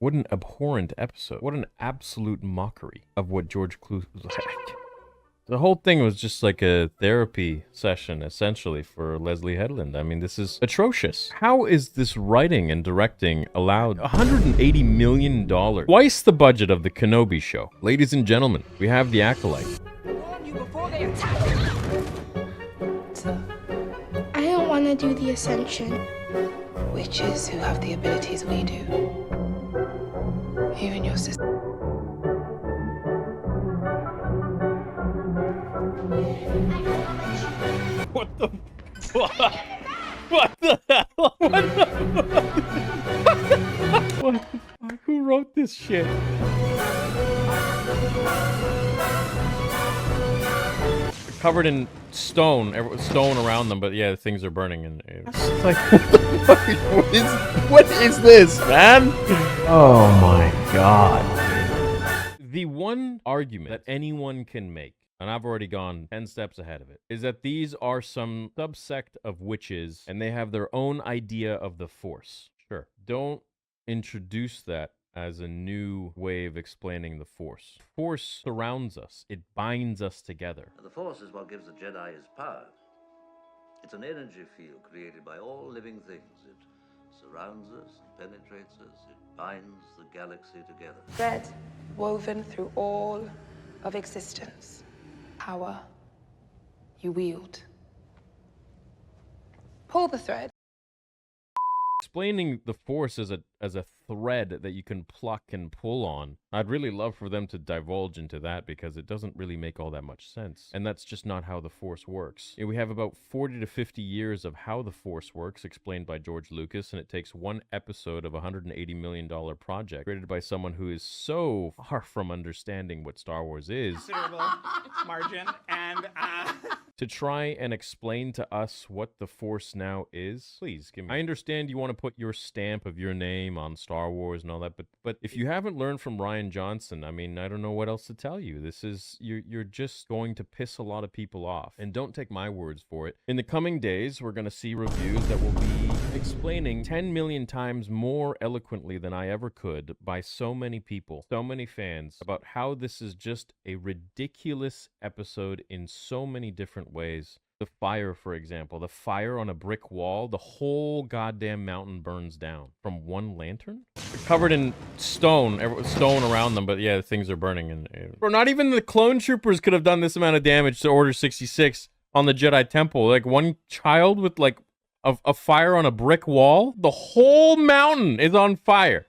What an abhorrent episode. What an absolute mockery of what George Clooney was like. The whole thing was just like a therapy session, essentially, for Leslie Headland. I mean, this is atrocious. How is this writing and directing allowed $180 million? Twice the budget of the Kenobi show. Ladies and gentlemen, we have the Acolyte. Sir, I don't want to do the Ascension. Witches who have the abilities we do. Even your sister. What the fuck? What the hell? What the fuck? What the fuck? Who wrote this shit? Covered in stone around them, but yeah, things are burning, and it's like, what is this, man? Oh my god. The one argument that anyone can make, and I've already gone 10 steps ahead of it, is that these are some subsect of witches, and they have their own idea of the Force. Sure. Don't introduce that as a new way of explaining the Force. Force surrounds us. It binds us together. The Force is what gives the Jedi his power. It's an energy field created by all living things. It surrounds us, penetrates us, it binds the galaxy together. Thread woven through all of existence. Power you wield. Pull the thread. Explaining the Force as a thread that you can pluck and pull on, I'd really love for them to divulge into that, because it doesn't really make all that much sense. And that's just not how the Force works. We have about 40 to 50 years of how the Force works explained by George Lucas, and it takes one episode of a $180 million project created by someone who is so far from understanding what Star Wars is. Considerable margin, and To try and explain to us what the Force now is. Please give me. I understand you want to put your stamp of your name on Star Wars and all that, but if you haven't learned from Rian Johnson, I mean, I don't know what else to tell you. This is you're just going to piss a lot of people off. And don't take my words for it. In the coming days, we're going to see reviews that will be explaining 10 million times more eloquently than I ever could by so many people, so many fans, about how this is just a ridiculous episode in so many different ways. The fire, for example, the fire on a brick wall, the whole goddamn mountain burns down from one lantern. Covered in stone around them, but yeah, things are burning. And bro, not even the clone troopers could have done this amount of damage to Order 66 on the Jedi Temple. Like one child with like a fire on a brick wall, the whole mountain is on fire.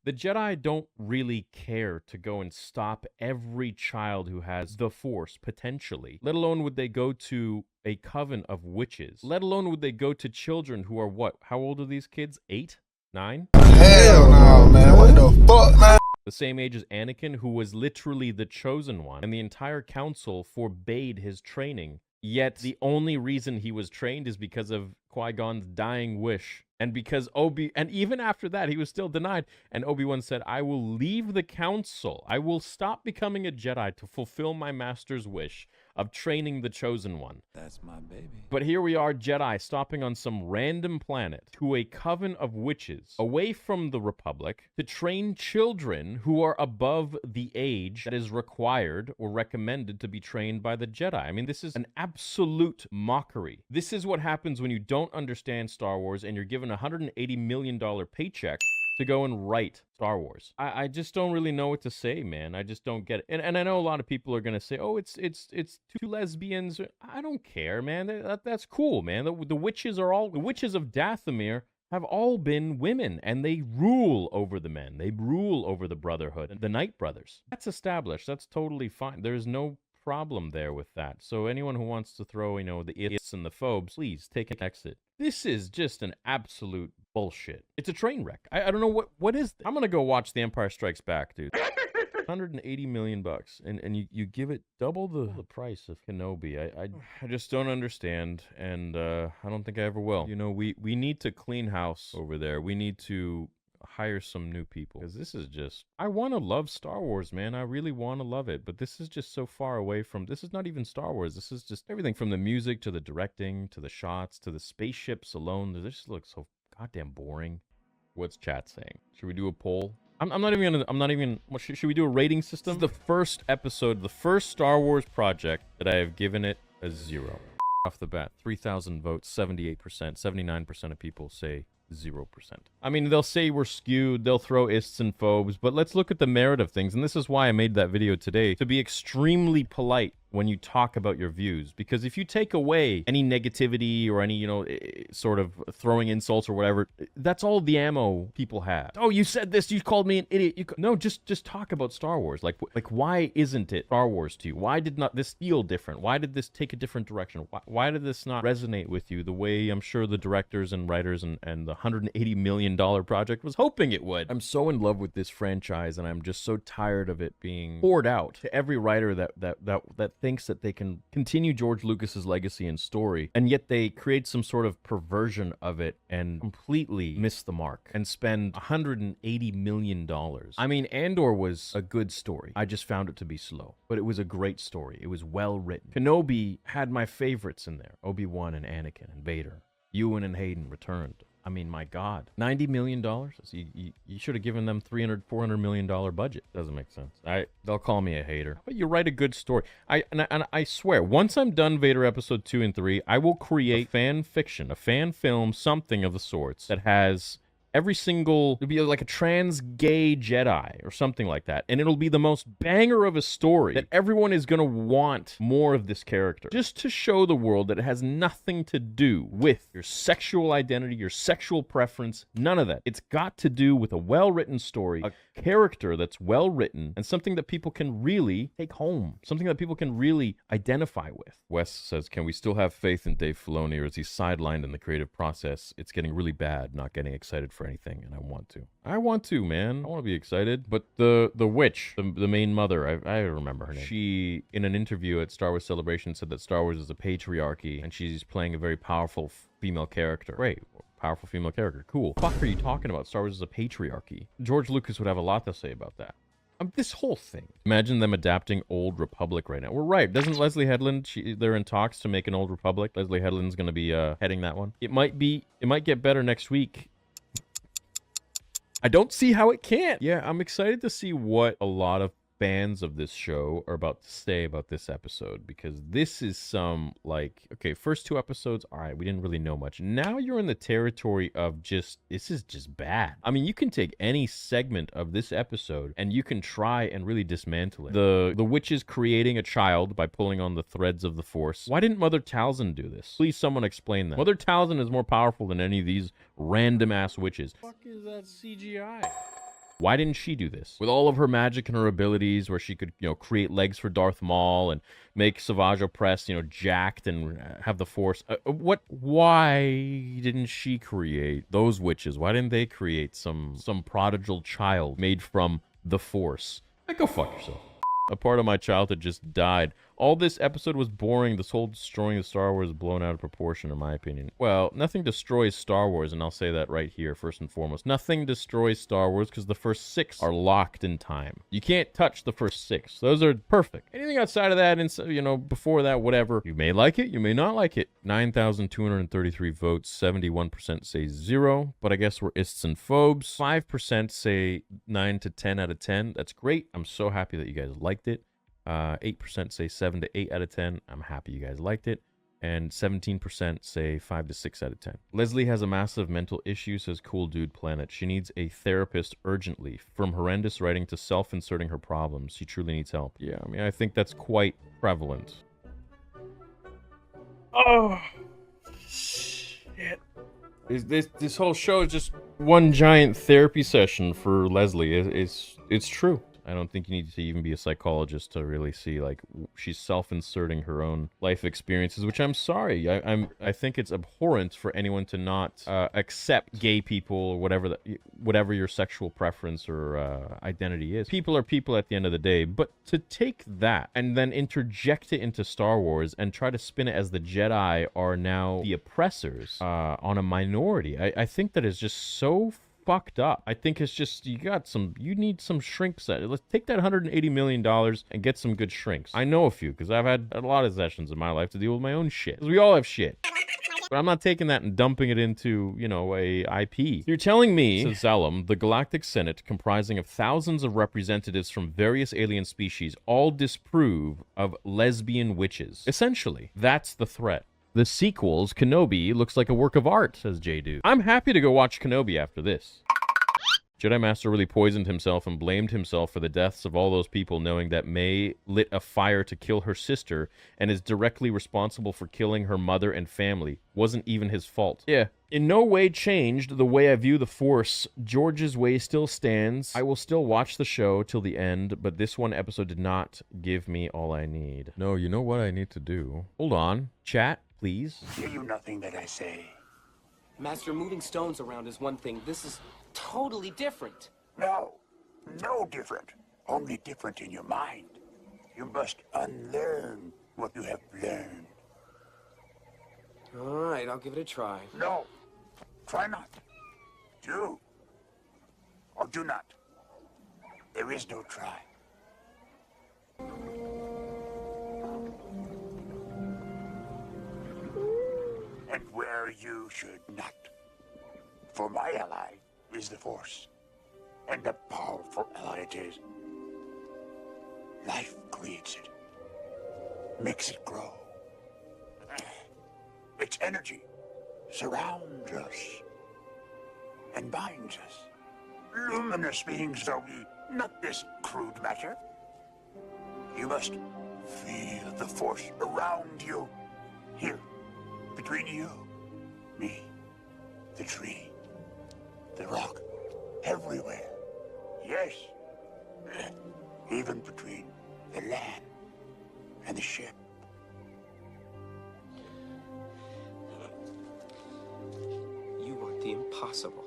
The Jedi don't really care to go and stop every child who has the Force, potentially. Let alone would they go to a coven of witches. Let alone would they go to children who are what? How old are these kids? 8? 9? Hell no, man. What the fuck, man? The same age as Anakin, who was literally the chosen one, and the entire council forbade his training. Yet the only reason he was trained is because of Qui-Gon's dying wish. And because and even after that, he was still denied. And Obi-Wan said, I will leave the council. I will stop becoming a Jedi to fulfill my master's wish of training the chosen one. That's my baby. But here we are, Jedi, stopping on some random planet to a coven of witches away from the Republic to train children who are above the age that is required or recommended to be trained by the Jedi. I mean, this is an absolute mockery. This is what happens when you don't understand Star Wars and you're given a $180 million paycheck to go and write Star Wars. I just don't really know what to say, man. I just don't get it. And I know a lot of people are going to say, oh, it's two lesbians. I don't care, man. That's cool, man. The witches are all... The witches of Dathomir have all been women, and they rule over the men. They rule over the Brotherhood, the Night Brothers. That's established. That's totally fine. There's no problem there with that. So anyone who wants to throw, the idiots and the phobes, please take an exit. This is just an absolute bullshit. It's a train wreck. I don't know what is this? I'm gonna go watch The Empire Strikes Back, dude. $180 million, and you give it double the price of Kenobi. I just don't understand, and I don't think I ever will. We need to clean house over there. We need to hire some new people, because this is just... I want to love Star Wars, man. I really want to love it, but this is just so far away from... This is not even Star Wars. This is just everything from the music to the directing to the shots to the spaceships alone. This just looks so goddamn boring. What's chat saying? Should we do a poll? I'm not even what, should we do a rating system? This is the first episode, the first Star Wars project that I have given it a 0. Off the bat, 3,000 votes, 78%, 79% of people say 0%. I mean, they'll say we're skewed, they'll throw ists and phobes, but let's look at the merit of things. And this is why I made that video today, to be extremely polite when you talk about your views. Because if you take away any negativity or any, you know, sort of throwing insults or whatever, that's all the ammo people have. Oh, you said this, you called me an idiot. No, just talk about Star Wars. Like why isn't it Star Wars to you? Why did not this feel different? Why did this take a different direction? Why did this not resonate with you the way I'm sure the directors and writers and the $180 million project was hoping it would? I'm so in love with this franchise, and I'm just so tired of it being poured out to every writer that thinks that they can continue George Lucas's legacy and story, and yet they create some sort of perversion of it and completely miss the mark and spend $180 million. I mean, Andor was a good story. I just found it to be slow, but it was a great story. It was well written. Kenobi had my favorites in there. Obi-Wan and Anakin and Vader. Ewan and Hayden returned. I mean, my God, $90 million? You should have given them $400 million budget. Doesn't make sense. They'll call me a hater. But you write a good story. And I swear, once I'm done Vader episode 2 and 3, I will create fan fiction, a fan film, something of the sorts that has every single, it'll be like a trans gay Jedi or something like that. And it'll be the most banger of a story that everyone is going to want more of this character. Just to show the world that it has nothing to do with your sexual identity, your sexual preference, none of that. It's got to do with a well-written story, a character that's well-written, and something that people can really take home. Something that people can really identify with. Wes says, can we still have faith in Dave Filoni, or is he sidelined in the creative process? It's getting really bad, not getting excited for anything, and I want to, man. I want to be excited. But the witch, the main mother, I remember her name. She, in an interview at Star Wars Celebration, said that Star Wars is a patriarchy, and she's playing a very powerful female character. Great. Powerful female character. Cool. What the fuck are you talking about? Star Wars is a patriarchy. George Lucas would have a lot to say about that. This whole thing. Imagine them adapting Old Republic right now. We're right. Doesn't Leslie Headland, they're in talks to make an Old Republic. Leslie Headland's going to be heading that one. It might get better next week. I don't see how it can't. Yeah, I'm excited to see what a lot of fans of this show are about to say about this episode, because this is some, like, okay, first 2 episodes, all right, we didn't really know much. Now you're in the territory of just, this is just bad. I mean, you can take any segment of this episode and you can try and really dismantle it. The witch is creating a child by pulling on the threads of the Force. Why didn't Mother Talzin do this? Please someone explain that. Mother Talzin is more powerful than any of these random ass witches. What the fuck is that CGI? Why didn't she do this? With all of her magic and her abilities, where she could, you know, create legs for Darth Maul and make Savage Opress, you know, jacked and have the Force. Why didn't she create those witches? Why didn't they create some prodigal child made from the Force? Like, go fuck yourself. A part of my childhood just died. All this episode was boring. This whole destroying the Star Wars is blown out of proportion, in my opinion. Well, nothing destroys Star Wars, and I'll say that right here, first and foremost. Nothing destroys Star Wars because the first 6 are locked in time. You can't touch the first 6. Those are perfect. Anything outside of that, and you know, before that, whatever. You may like it, you may not like it. 9,233 votes, 71% say 0, but I guess we're ists and phobes. 5% say 9 to 10 out of 10. That's great. I'm so happy that you guys liked it. 8% say 7 to 8 out of 10. I'm happy you guys liked it. And 17% say 5 to 6 out of 10. Leslie has a massive mental issue, says Cool Dude Planet. She needs a therapist urgently. From horrendous writing to self-inserting her problems, she truly needs help. Yeah, I mean, I think that's quite prevalent. Oh, shit. This whole show is just one giant therapy session for Leslie. It's true. I don't think you need to even be a psychologist to really see, like, she's self-inserting her own life experiences, which I'm sorry. I think it's abhorrent for anyone to not accept gay people or whatever your sexual preference or identity is. People are people at the end of the day, but to take that and then interject it into Star Wars and try to spin it as the Jedi are now the oppressors on a minority, I think that is just so fucked up. I think it's just, you need some shrinks. Let's take that $180 million and get some good shrinks. I know a few, because I've had a lot of sessions in my life to deal with my own shit. Because we all have shit. But I'm not taking that and dumping it into, you know, a IP. You're telling me, says Zalem, the Galactic Senate, comprising of thousands of representatives from various alien species, all disapprove of lesbian witches. Essentially, that's the threat. The sequels, Kenobi, looks like a work of art, says J-Dude. I'm happy to go watch Kenobi after this. Jedi Master really poisoned himself and blamed himself for the deaths of all those people, knowing that May lit a fire to kill her sister and is directly responsible for killing her mother and family. Wasn't even his fault. Yeah. In no way changed the way I view the Force. George's way still stands. I will still watch the show till the end, but this one episode did not give me all I need. No, you know what I need to do? Hold on. Chat, please. Hear you nothing that I say. Master, moving stones around is one thing. This is totally different. No, no different. Only different in your mind. You must unlearn what you have learned. All right, I'll give it a try. No, try not. Do or do not. There is no try. And where you should not. For my ally is the Force. And a powerful ally it is. Life creates it. Makes it grow. Its energy surrounds us. And binds us. Luminous beings are we, not this crude matter. You must feel the Force around you. Here. Between you, me, the tree, the rock, everywhere. Yes, even between the land and the ship. You want the impossible.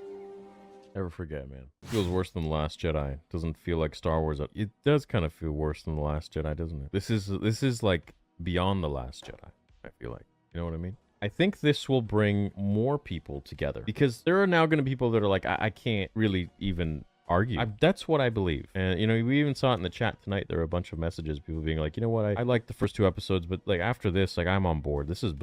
Never forget, man. Feels worse than The Last Jedi. Doesn't feel like Star Wars. It does kind of feel worse than The Last Jedi, doesn't it? This is like beyond The Last Jedi, I feel like. You know what I mean? I think this will bring more people together because there are now going to be people that are like, I can't really even argue. That's what I believe. And, you know, we even saw it in the chat tonight. There were a bunch of messages, people being like, you know what, I like the first 2 episodes, but like after this, like I'm on board. This is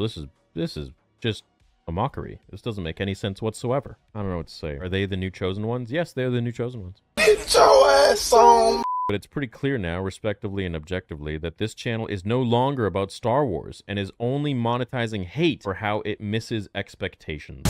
just a mockery. This doesn't make any sense whatsoever. I don't know what to say. Are they the new chosen ones? Yes, they're the new chosen ones. Get your ass on. But it's pretty clear now, respectively and objectively, that this channel is no longer about Star Wars and is only monetizing hate for how it misses expectations.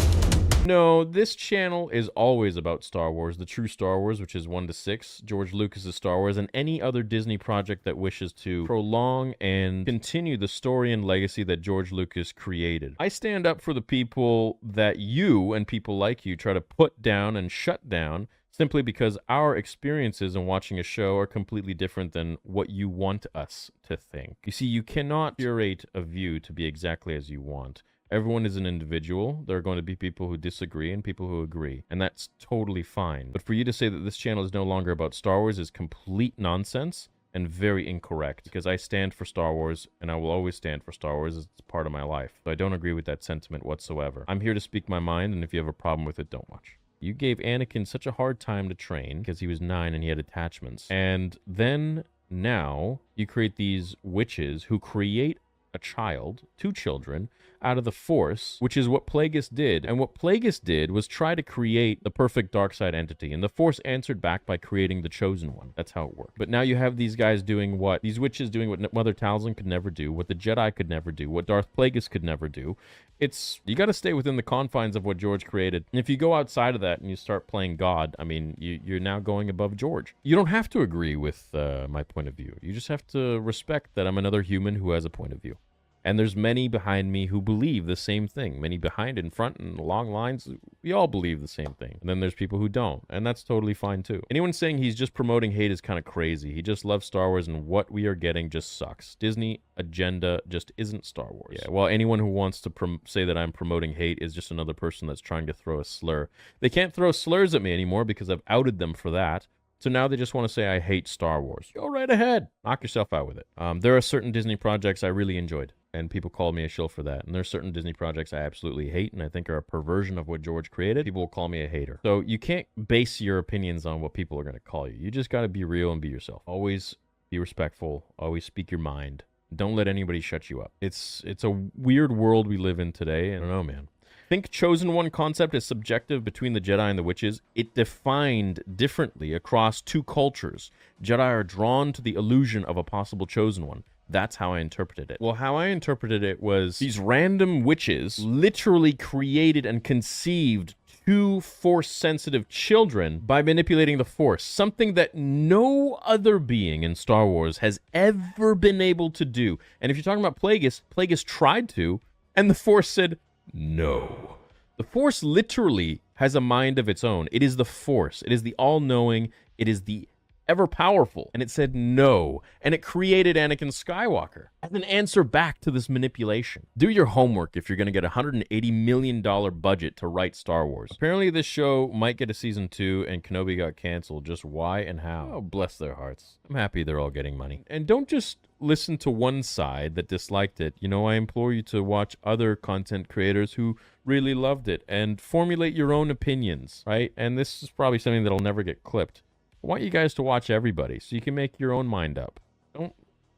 No, this channel is always about Star Wars, the true Star Wars, which is 1 to 6, George Lucas's Star Wars, and any other Disney project that wishes to prolong and continue the story and legacy that George Lucas created. I stand up for the people that you and people like you try to put down and shut down simply because our experiences in watching a show are completely different than what you want us to think. You see, you cannot curate a view to be exactly as you want. Everyone is an individual. There are going to be people who disagree and people who agree, and that's totally fine. But for you to say that this channel is no longer about Star Wars is complete nonsense and very incorrect, because I stand for Star Wars, and I will always stand for Star Wars. It's part of my life. So I don't agree with that sentiment whatsoever. I'm here to speak my mind, and if you have a problem with it, don't watch. You gave Anakin such a hard time to train because he was 9 and he had attachments. And then now you create these witches who create a child, 2 children, out of the Force, which is what Plagueis did. And what Plagueis did was try to create the perfect dark side entity. And the Force answered back by creating the chosen one. That's how it worked. But now you have these guys doing what? These witches doing what Mother Talzin could never do, what the Jedi could never do, what Darth Plagueis could never do. You got to stay within the confines of what George created. And if you go outside of that and you start playing God, I mean, you're now going above George. You don't have to agree with my point of view. You just have to respect that I'm another human who has a point of view. And there's many behind me who believe the same thing. Many behind, in front, and along lines. We all believe the same thing. And then there's people who don't. And that's totally fine too. Anyone saying he's just promoting hate is kind of crazy. He just loves Star Wars, and what we are getting just sucks. Disney agenda just isn't Star Wars. Yeah, well, anyone who wants to say that I'm promoting hate is just another person that's trying to throw a slur. They can't throw slurs at me anymore because I've outed them for that. So now they just want to say I hate Star Wars. Go right ahead. Knock yourself out with it. There are certain Disney projects I really enjoyed, and people call me a shill for that. And there's certain Disney projects I absolutely hate and I think are a perversion of what George created. People will call me a hater. So you can't base your opinions on what people are going to call you. You just got to be real and be yourself. Always be respectful. Always speak your mind. Don't let anybody shut you up. It's a weird world we live in today. I don't know, man. Think Chosen One concept is subjective between the Jedi and the witches. It defined differently across two cultures. Jedi are drawn to the illusion of a possible Chosen One. That's how I interpreted it. Well, how I interpreted it was these random witches literally created and conceived two Force-sensitive children by manipulating the Force, something that no other being in Star Wars has ever been able to do. And if you're talking about Plagueis, Plagueis tried to, and the Force said no. The Force literally has a mind of its own. It is the Force. It is the all-knowing. It is the ever-powerful. And it said no. And it created Anakin Skywalker as an answer back to this manipulation. Do your homework if you're going to get a $180 million budget to write Star Wars. Apparently this show might get a season 2 and Kenobi got canceled. Just why and how? Oh, bless their hearts. I'm happy they're all getting money. And don't just listen to one side that disliked it. You know, I implore you to watch other content creators who really loved it and formulate your own opinions, right? And this is probably something that'll never get clipped. I want you guys to watch everybody so you can make your own mind up. Don't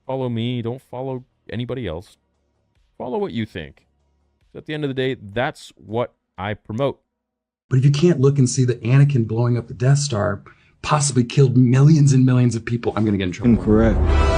follow me. Don't follow anybody else. Follow what you think. So at the end of the day, that's what I promote. But if you can't look and see that Anakin blowing up the Death Star possibly killed millions and millions of people, I'm going to get in trouble. Incorrect.